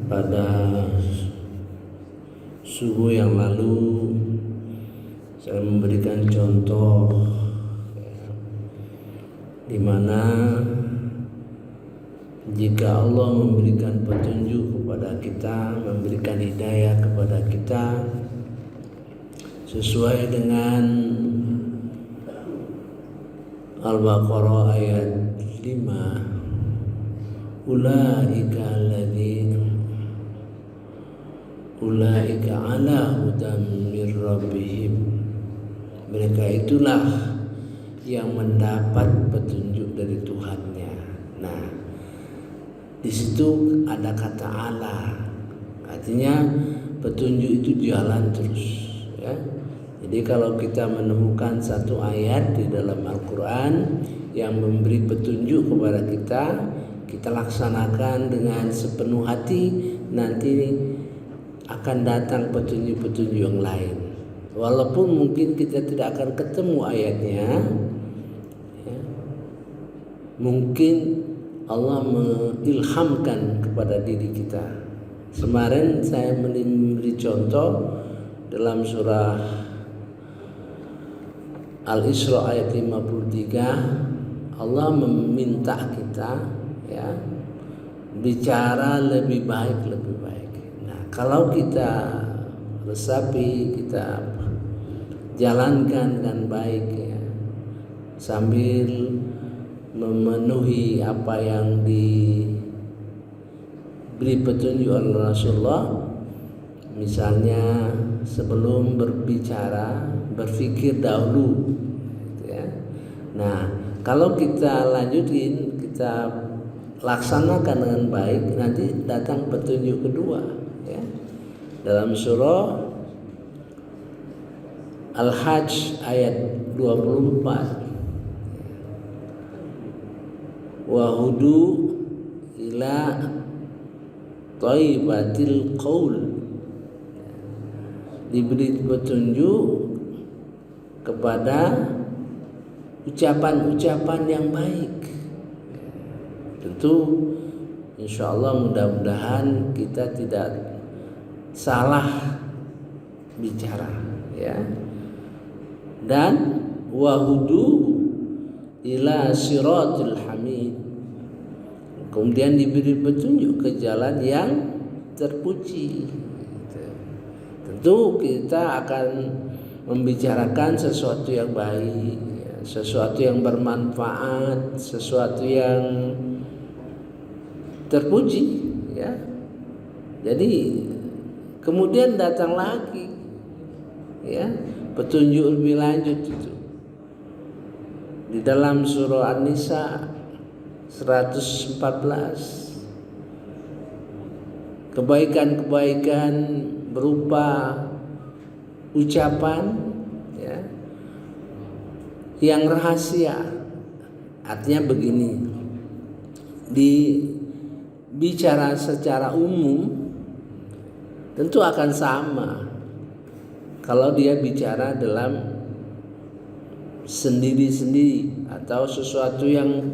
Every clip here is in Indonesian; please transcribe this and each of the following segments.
Pada subuh yang lalu saya memberikan contoh di mana jika Allah memberikan petunjuk kepada kita, memberikan hidayah kepada kita sesuai dengan Al-Baqarah ayat 5, ulaika ala hudam mir rabbihim, mereka itulah yang mendapat petunjuk dari Tuhannya. Nah, di situ ada kata ala, artinya petunjuk itu jalan terus, ya. Jadi kalau kita menemukan satu ayat di dalam Al-Quran yang memberi petunjuk kepada kita laksanakan dengan sepenuh hati, nanti akan datang petunjuk-petunjuk yang lain. Walaupun mungkin kita tidak akan ketemu ayatnya, ya, mungkin Allah mengilhamkan kepada diri kita. Kemarin saya memberi contoh dalam surah Al-Isra ayat 53, Allah meminta kita, ya, bicara lebih baik. Nah, kalau kita resapi, kita jalankan dengan baik, ya, sambil memenuhi apa yang diberi petunjuk oleh Rasulullah, misalnya sebelum berbicara berpikir dahulu, ya. Nah, kalau kita lanjutin, kita laksanakan dengan baik, nanti datang petunjuk kedua, ya. Dalam surah Al-Hajj ayat 24, wahudu ila thayyibatil qaul, diberi petunjuk kepada ucapan-ucapan yang baik. Tentu insya Allah mudah-mudahan kita tidak salah bicara, ya. Dan wahudu ila siratul hamid, kemudian diberi petunjuk ke jalan yang terpuji. Tentu kita akan membicarakan sesuatu yang baik, sesuatu yang bermanfaat, sesuatu yang terpuji, ya. Jadi kemudian datang lagi, ya, petunjuk lebih lanjut itu di dalam surah An-Nisa 114, kebaikan-kebaikan berupa ucapan, ya, yang rahasia. Artinya begini, dibicara secara umum tentu akan sama kalau dia bicara dalam sendiri-sendiri atau sesuatu yang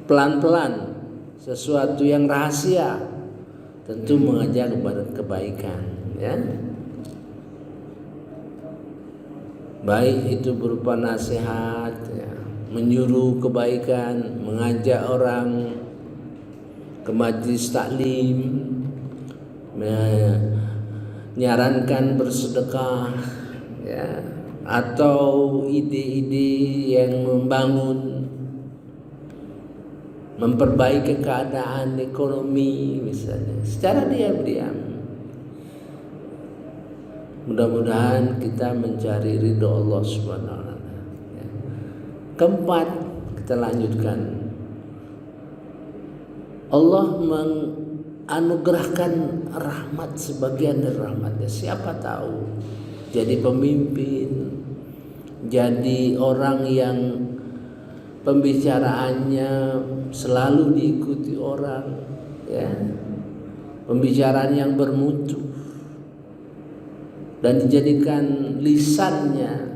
pelan-pelan, sesuatu yang rahasia, tentu mengajak kepada kebaikan, ya. Baik itu berupa nasihat, ya, menyuruh kebaikan, mengajak orang ke majlis taklim, menyarankan bersedekah, ya, atau ide-ide yang membangun, memperbaiki keadaan ekonomi misalnya secara diam-diam. Mudah-mudahan kita mencari ridho Allah Subhanahu wa Ta'ala. Keempat, kita lanjutkan. Allah menganugerahkan rahmat, sebagian dari rahmatnya. Siapa tahu jadi pemimpin, jadi orang yang pembicaraannya selalu diikuti orang, ya, pembicaraan yang bermutu, dan dijadikan lisannya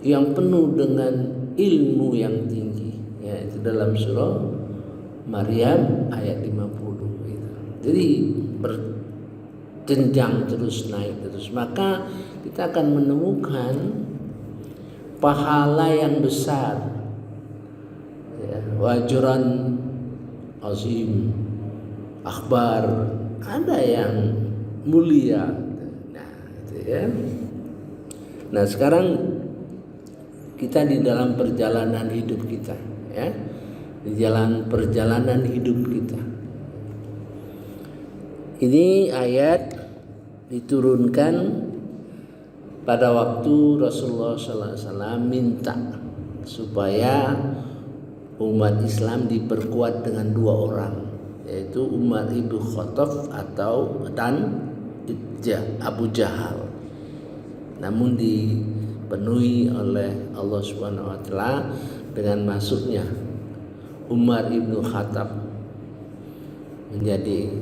yang penuh dengan ilmu yang tinggi, yaitu dalam surah Maryam ayat 50 gitu. Jadi berjenjang terus, naik terus, maka kita akan menemukan pahala yang besar, ya, wajran azim, akbar, ada yang mulia. Nah, itu ya. Nah, sekarang kita di dalam perjalanan hidup kita, ya, di jalan perjalanan hidup kita. Ini ayat diturunkan pada waktu Rasulullah SAW minta supaya umat Islam diperkuat dengan 2 orang, yaitu Umar ibn Khattab dan Abu Jahal. Namun dipenuhi oleh Allah Subhanahu wa taala dengan masuknya Umar ibn Khattab menjadi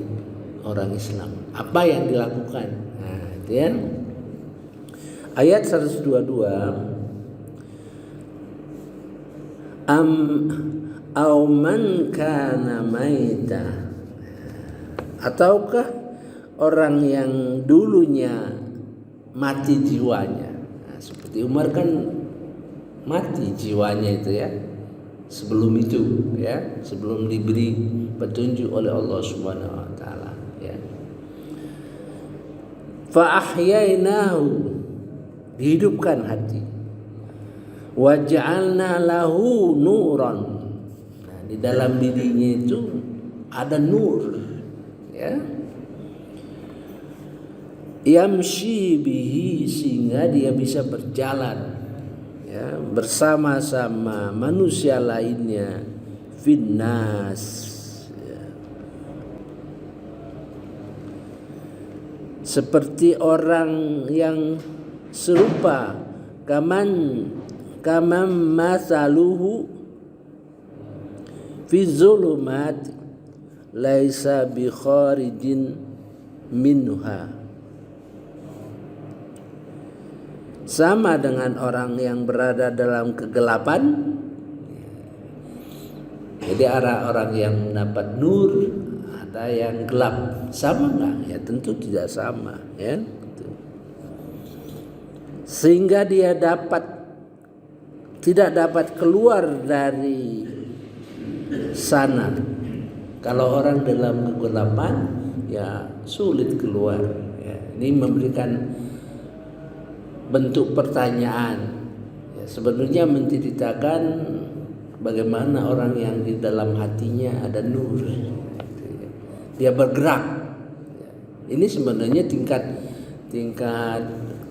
orang Islam. Apa yang dilakukan? Nah, itu ya. Ayat 122, au man kana maita, ataukah orang yang dulunya mati jiwanya. Nah, seperti Umar kan mati jiwanya itu ya, sebelum itu ya, sebelum diberi petunjuk oleh Allah Subhanahu wa taala ya. Fa ahyainahu, dihidupkan hati. Wa ja'alna lahu nuran. Nah, di dalam dirinya itu ada nur ya. Yamshi bihi, sehingga dia bisa berjalan ya bersama-sama manusia lainnya, finnas ya. Seperti orang yang serupa, kaman masaluhu fi zulumat laisa bi kharijin minha. Sama dengan orang yang berada dalam kegelapan. Jadi ada orang yang mendapat nur, ada yang gelap. Sama enggak? Ya tentu tidak sama ya. Sehingga dia tidak dapat keluar dari sana. Kalau orang dalam kegelapan ya sulit keluar ya. Ini memberikan bentuk pertanyaan ya, sebenarnya menceritakan bagaimana orang yang di dalam hatinya ada nur, dia bergerak. Ini sebenarnya tingkat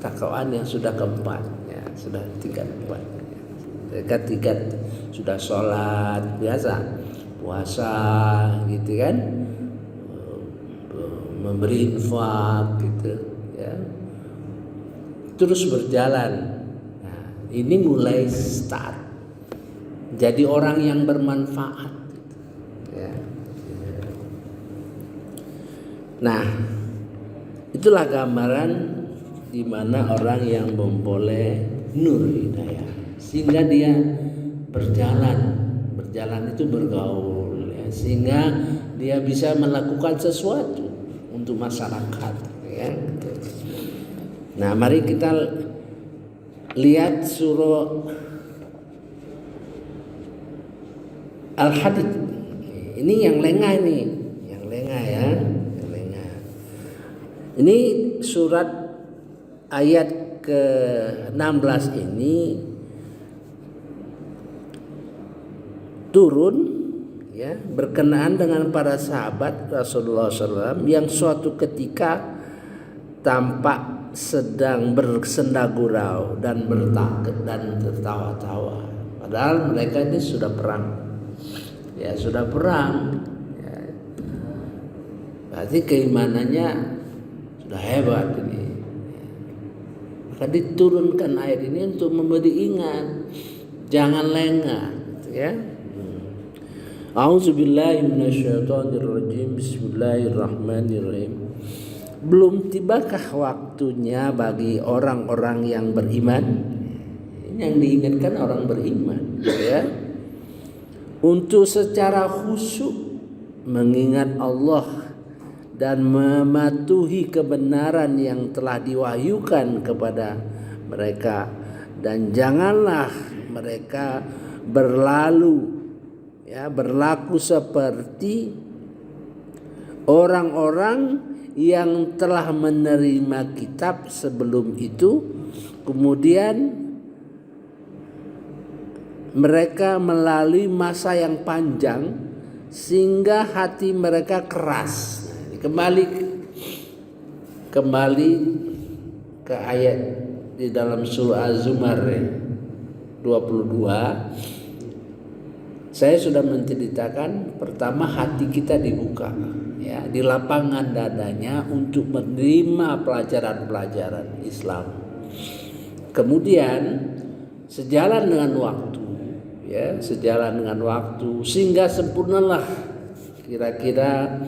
takwaan yang sudah keempat ya, sudah tingkat 4. Tingkat sudah sholat biasa, puasa gitu kan, memberi infak gitu ya, terus berjalan. Nah, ini mulai start jadi orang yang bermanfaat ya. Nah, itulah gambaran di mana orang yang memperoleh nur hidayah, sehingga dia berjalan itu bergaul ya, sehingga dia bisa melakukan sesuatu untuk masyarakat ya. Nah, mari kita lihat surah Al-Hadid. Ini yang lengah ya, yang lengah. Ini surat ayat ke-16 ini turun ya berkenaan dengan para sahabat Rasulullah SAW yang suatu ketika tampak sedang bersenda gurau dan bertakut dan tertawa-tawa. Padahal mereka ini sudah perang. Ya, sudah perang. Ya. Berarti keimanannya sudah hebat ini. Maka diturunkan ayat ini untuk memberi ingat, jangan lengah, gitu ya. A'udzubillahi minasyaitonirrajim. Bismillahirrahmanirrahim. Belum tibakah waktunya bagi orang-orang yang beriman? Ini yang diingatkan orang beriman ya, untuk secara khusyuk mengingat Allah dan mematuhi kebenaran yang telah diwahyukan kepada mereka, dan janganlah mereka berlaku seperti orang-orang yang telah menerima kitab sebelum itu, kemudian mereka melalui masa yang panjang sehingga hati mereka keras. Kembali ke ayat di dalam surah Az-Zumar 22. Saya sudah menceritakan, pertama hati kita dibuka, ya, di lapangan dadanya untuk menerima pelajaran-pelajaran Islam. Kemudian sejalan dengan waktu, sehingga sempurnalah kira-kira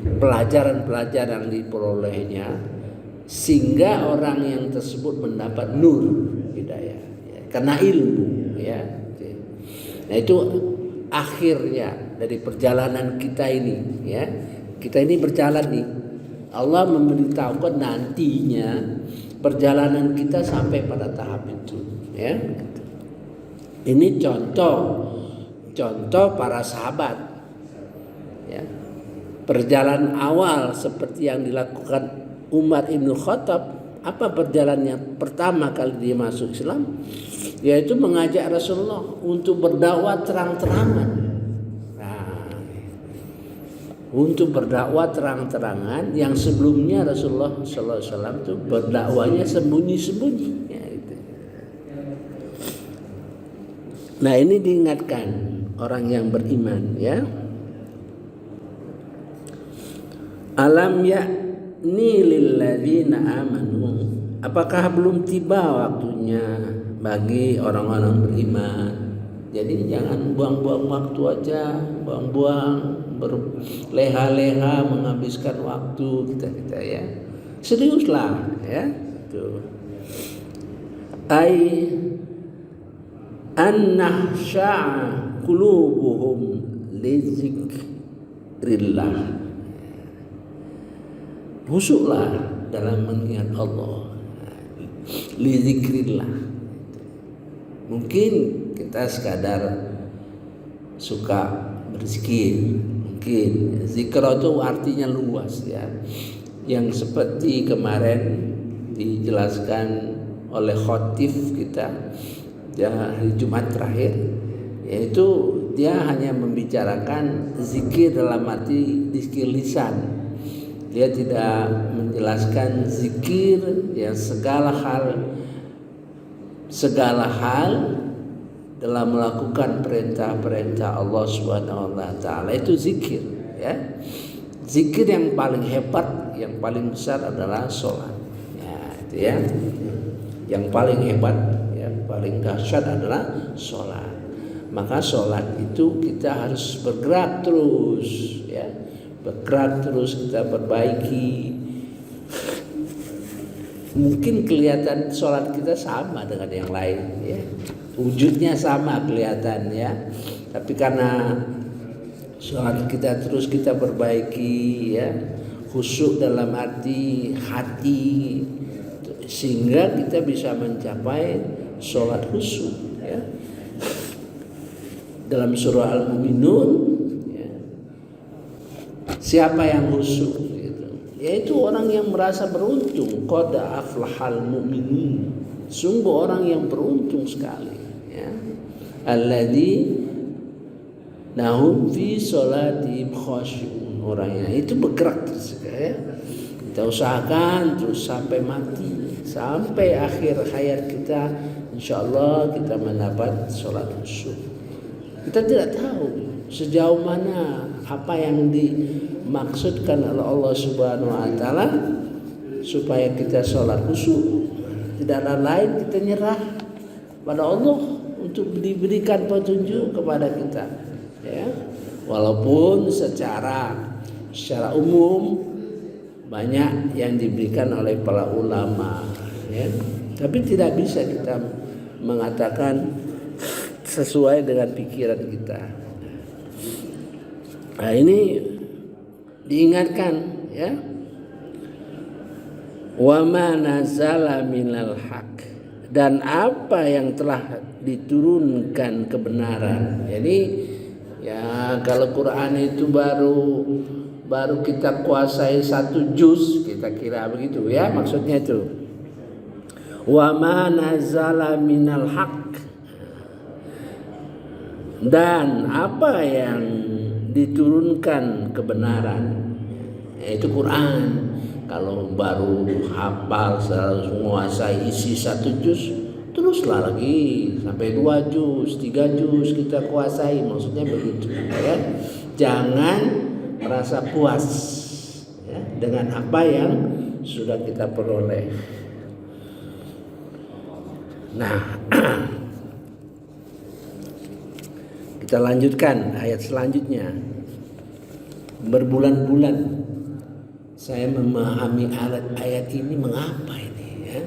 pelajaran-pelajaran yang diperolehnya, sehingga orang yang tersebut mendapat nur hidayah, ya, karena ilmu, ya. Nah, itu akhirnya dari perjalanan kita ini, ya. Kita ini berjalan nih. Allah memberitahukan nantinya perjalanan kita sampai pada tahap itu, ya. Ini contoh para sahabat, ya. Perjalanan awal seperti yang dilakukan Umar ibn Khattab. Apa perjalanannya pertama kali dia masuk Islam? Yaitu mengajak Rasulullah untuk berdakwah terang-terangan. Untuk berdakwah terang-terangan, yang sebelumnya Rasulullah SAW itu berdakwahnya sembunyi-sembunyi. Ya, itu. Nah, ini diingatkan orang yang beriman, ya. Alam ya'ni lilladzina amanu, apakah belum tiba waktunya bagi orang-orang beriman? Jadi jangan buang-buang waktu aja, berleha-leha menghabiskan waktu kita ya. Seriuslah, ya. Tuh. Ai annahsha'a qulubuhum li dzikrillah. Busuklah dalam mengingat Allah, li dzikrillah. Mungkin kita sekadar suka berzikir, mungkin zikir itu artinya luas, ya. Yang seperti kemarin dijelaskan oleh khatib kita ya, hari Jumat terakhir, yaitu dia hanya membicarakan zikir dalam arti zikir lisan. Dia tidak menjelaskan zikir yang segala hal dalam melakukan perintah-perintah Allah Subhanahu wa taala itu zikir, ya. Zikir yang paling hebat, yang paling besar adalah sholat. Ya, itu ya. Yang paling hebat, yang paling dahsyat adalah sholat. Maka sholat itu kita harus bergerak terus, ya. Bergerak terus, kita perbaiki. Mungkin kelihatan sholat kita sama dengan yang lain, ya. Wujudnya sama kelihatan, ya. Tapi karena sholat kita terus kita perbaiki, ya, khusyuk dalam arti hati, sehingga kita bisa mencapai sholat khusyuk, ya. Dalam surah Al-Mu'minun, ya, siapa yang khusyuk, gitu, yaitu orang yang merasa beruntung. Qad aflahal mu'minun, sungguh orang yang beruntung sekali, ya. Alladzi nahum fi sholatihim khashi'un, orangnya itu bergerak terus, ya. Kita usahakan terus sampai mati, sampai akhir hayat kita, insyaallah kita mendapat sholat khusyuk. Kita tidak tahu sejauh mana apa yang dimaksudkan oleh Allah Subhanahu wa taala supaya kita sholat khusyuk. Tidak ada lain, kita nyerah pada Allah untuk diberikan petunjuk kepada kita, ya. Walaupun secara umum banyak yang diberikan oleh para ulama, ya. Tapi tidak bisa kita mengatakan sesuai dengan pikiran kita. Nah, ini diingatkan, ya. Wa ma nazala minal haq, dan apa yang telah diturunkan kebenaran. Jadi ya kalau Quran itu baru kita kuasai 1 juz, kita kira begitu ya, maksudnya itu. Wa ma nazala minal haq, dan apa yang diturunkan kebenaran, yaitu Quran. Kalau baru hafal, menguasai isi 1 juz, teruslah lagi sampai 2 juz, 3 juz kita kuasai, maksudnya begitu ya. Jangan merasa puas ya, dengan apa yang sudah kita peroleh. Nah, kita lanjutkan ayat selanjutnya. Berbulan-bulan saya memahami ayat ini, mengapa ini ya,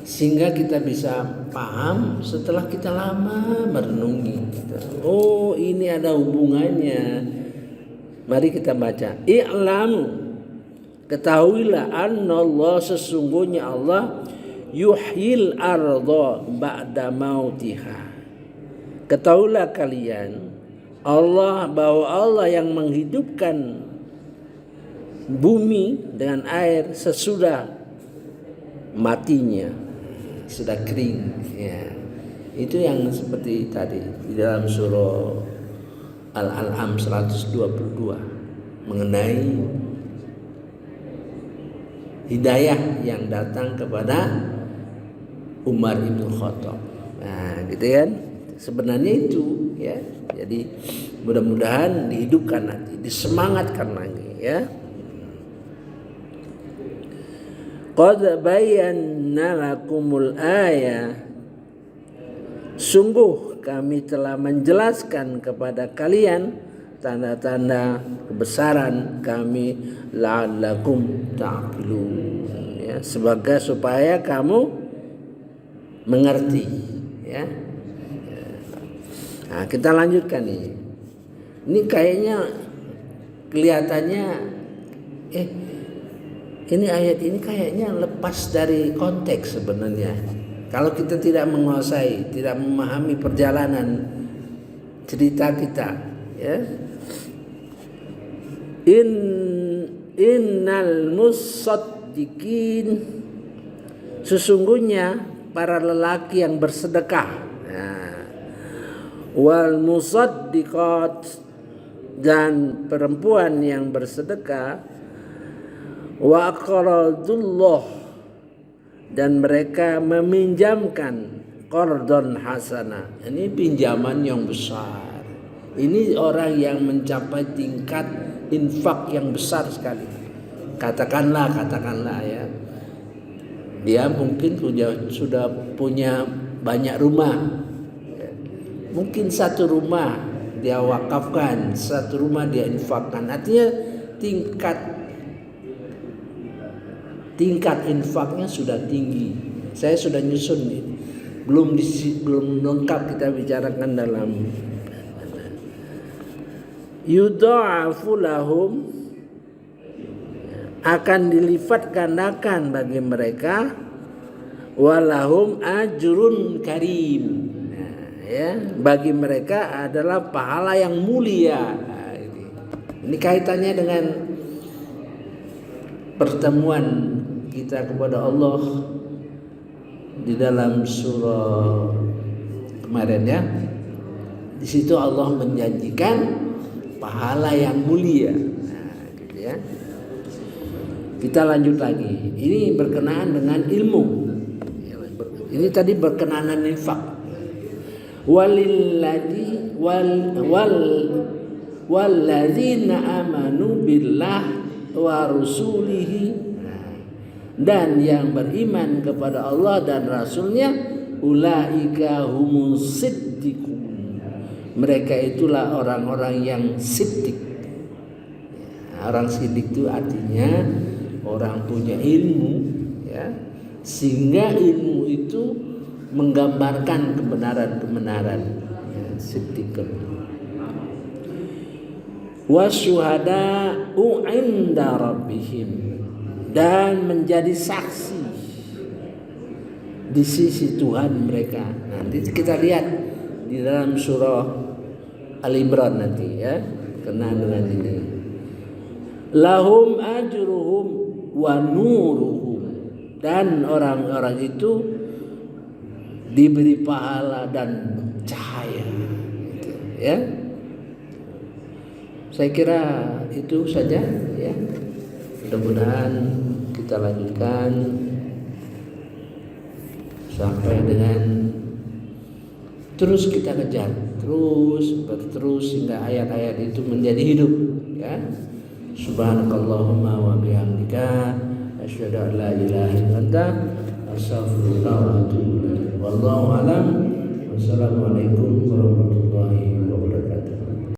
sehingga kita bisa paham setelah kita lama merenungi. Oh, ini ada hubungannya. Mari kita baca. I'lamu, ketahuilah, annallah, sesungguhnya Allah, yuhyil arda ba'da mautiha. Ketahuilah kalian, Allah, bahwa Allah yang menghidupkan bumi dengan air sesudah matinya, sudah kering ya. Itu yang seperti tadi di dalam surah Al-An'am 122 mengenai hidayah yang datang kepada Umar bin Khattab. Nah, gitu kan? Sebenarnya itu ya. Jadi mudah-mudahan dihidupkan nanti, disemangatkan lagi ya. Qad bayyana lakumul ayah, sungguh kami telah menjelaskan kepada kalian tanda-tanda kebesaran kami, la'allakum ta'qilun ya, sebagai supaya kamu mengerti ya. Nah, kita lanjutkan ini. Ini kayaknya kelihatannya ini ayat ini kayaknya lepas dari konteks sebenarnya. Kalau kita tidak menguasai, tidak memahami perjalanan cerita kita, ya. Innal musaddiqin, sesungguhnya para lelaki yang bersedekah, wal musaddiqat, dan perempuan yang bersedekah, wa aqradullah, dan mereka meminjamkan qardon hasana, ini pinjaman yang besar. Ini orang yang mencapai tingkat infak yang besar sekali. Katakanlah ya, dia mungkin sudah punya banyak rumah, mungkin 1 rumah dia wakafkan, 1 rumah dia infakkan. Artinya tingkat infaknya sudah tinggi. Saya sudah nyusun nih, belum lengkap kita bicarakan dalam. Yudha'afu lahum, akan dilipat gandakan bagi mereka, walahum ajrun karim, ya, bagi mereka adalah pahala yang mulia. Ini kaitannya dengan pertemuan kita kepada Allah di dalam surah kemarin ya. Di situ Allah menjanjikan pahala yang mulia. Nah, gitu ya. Kita lanjut lagi. Ini berkenaan dengan ilmu. Ini tadi berkenaan dengan infak. Walladzina amanu billah wa rusulihi, dan yang beriman kepada Allah dan Rasulnya, ulaika humus siddiqun, mereka itulah orang-orang yang siddiq. Orang siddiq itu artinya orang punya ilmu ya, sehingga ilmu itu menggambarkan kebenaran-kebenaran ya, siddiq. wasyuhada'u 'inda rabbihim, dan menjadi saksi di sisi Tuhan mereka. Nanti kita lihat di dalam surah Al-Imran nanti ya, kenaan dengan ini. Lahum ajruhum wa nuruhum, dan orang-orang itu diberi pahala dan cahaya, gitu, ya. Saya kira itu saja ya. Mudah-mudahan kita lanjutkan sampai dengan terus kita kejar, terus hingga ayat-ayat itu menjadi hidup ya. Subhanakallahumma wa bihamdika asyhadu an la ilaha illa anta astaghfiruka wa atubu ilaik. Wallahu a'lam. Wassalamualaikum warahmatullahi wabarakatuh.